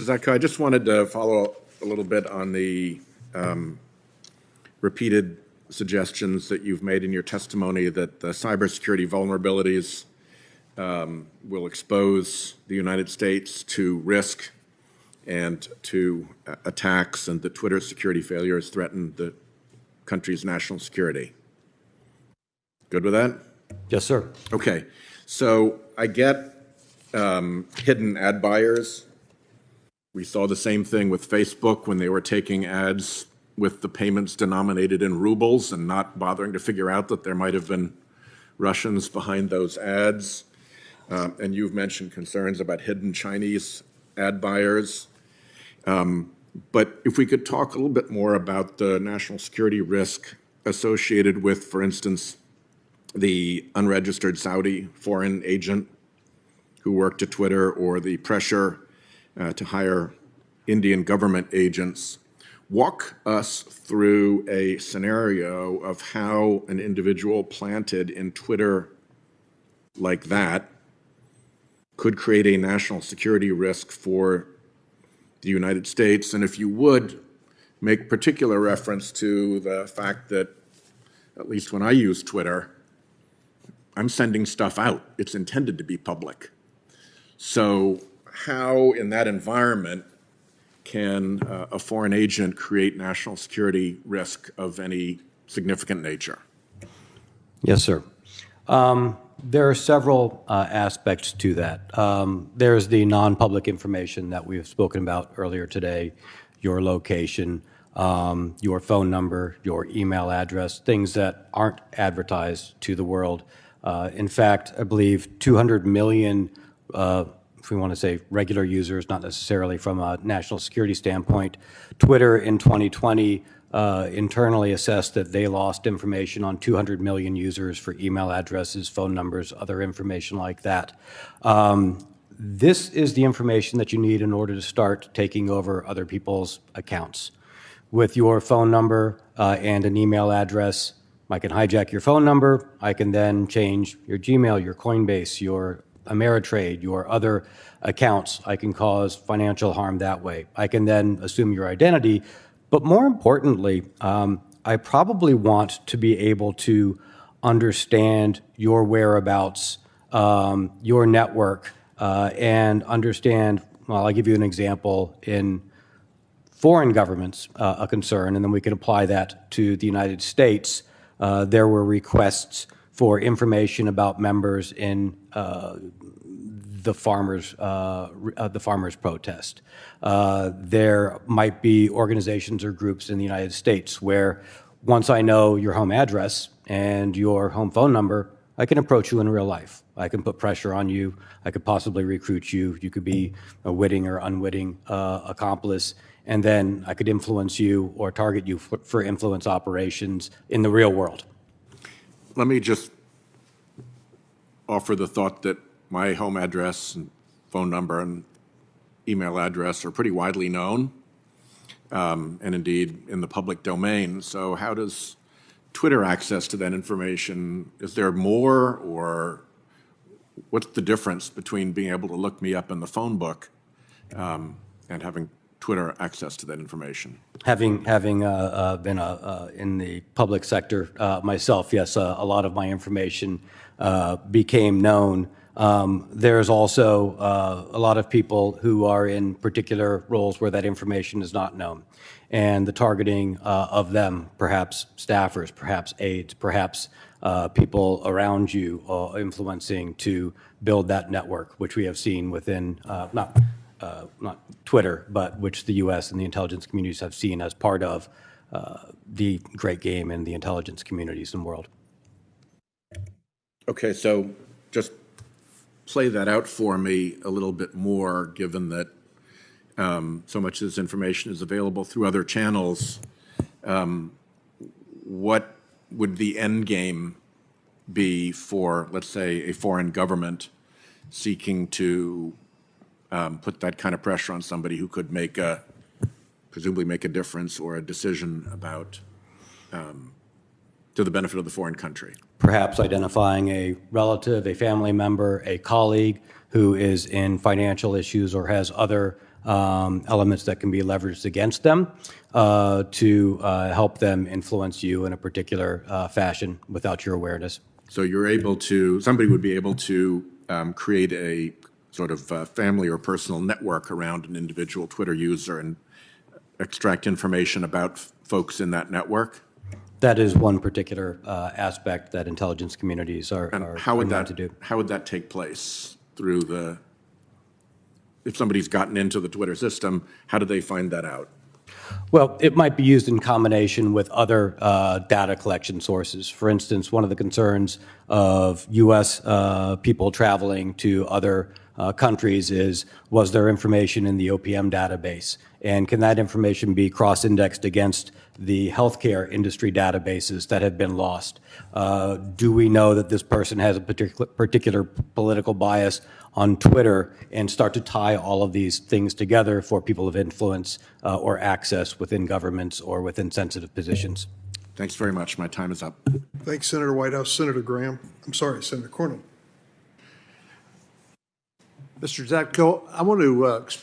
Zaka, I just wanted to follow a little bit on the repeated suggestions that you've made in your testimony that the cybersecurity vulnerabilities will expose the United States to risk and to attacks, and that Twitter's security failures threaten the country's national security. Good with that? Yes, sir. Okay. So I get hidden ad buyers. We saw the same thing with Facebook when they were taking ads with the payments denominated in rubles and not bothering to figure out that there might have been Russians behind those ads. And you've mentioned concerns about hidden Chinese ad buyers. But if we could talk a little bit more about the national security risk associated with, for instance, the unregistered Saudi foreign agent who worked at Twitter, or the pressure to hire Indian government agents. Walk us through a scenario of how an individual planted in Twitter like that could create a national security risk for the United States. And if you would, make particular reference to the fact that, at least when I use Twitter, I'm sending stuff out. It's intended to be public. So how, in that environment, can a foreign agent create national security risk of any significant nature? Yes, sir. There are several aspects to that. There's the non-public information that we've spoken about earlier today, your location, your phone number, your email address, things that aren't advertised to the world. In fact, I believe 200 million, if we want to say regular users, not necessarily from a national security standpoint. Twitter in 2020 internally assessed that they lost information on 200 million users for email addresses, phone numbers, other information like that. This is the information that you need in order to start taking over other people's accounts. With your phone number and an email address, I can hijack your phone number. I can then change your Gmail, your Coinbase, your Ameritrade, your other accounts. I can cause financial harm that way. I can then assume your identity. But more importantly, I probably want to be able to understand your whereabouts, your network, and understand, well, I'll give you an example in foreign governments, a concern, and then we can apply that to the United States. There were requests for information about members in the farmers' protest. There might be organizations or groups in the United States where, once I know your home address and your home phone number, I can approach you in real life. I can put pressure on you. I could possibly recruit you. You could be a witting or unwitting accomplice. And then I could influence you or target you for influence operations in the real world. Let me just offer the thought that my home address and phone number and email address are pretty widely known, and indeed in the public domain. So how does Twitter access to that information? Is there more, or what's the difference between being able to look me up in the phone book and having Twitter access to that information? Having been in the public sector myself, yes, a lot of my information became known. There's also a lot of people who are in particular roles where that information is not known. And the targeting of them, perhaps staffers, perhaps aides, perhaps people around you influencing to build that network, which we have seen within, not Twitter, but which the U.S. and the intelligence communities have seen as part of the great game in the intelligence communities in the world. Okay, so just play that out for me a little bit more, given that so much of this information is available through other channels. What would the end game be for, let's say, a foreign government seeking to put that kind of pressure on somebody who could presumably make a difference or a decision about to the benefit of the foreign country? Perhaps identifying a relative, a family member, a colleague who is in financial issues or has other elements that can be leveraged against them to help them influence you in a particular fashion without your awareness. So you're able to, somebody would be able to create a sort of family or personal network around an individual Twitter user and extract information about folks in that network? That is one particular aspect that intelligence communities are meant to do. How would that take place through the, if somebody's gotten into the Twitter system, how do they find that out? Well, it might be used in combination with other data collection sources. For instance, one of the concerns of U.S. People traveling to other countries is, was there information in the OPM database? And can that information be cross-indexed against the healthcare industry databases that have been lost? Do we know that this person has a particular political bias on Twitter, and start to tie all of these things together for people of influence or access within governments or within sensitive positions? Thanks very much. My time is up. Thanks, Senator Whitehouse. Senator Graham. I'm sorry, Senator Cornyn. Mr. Zatko, I want to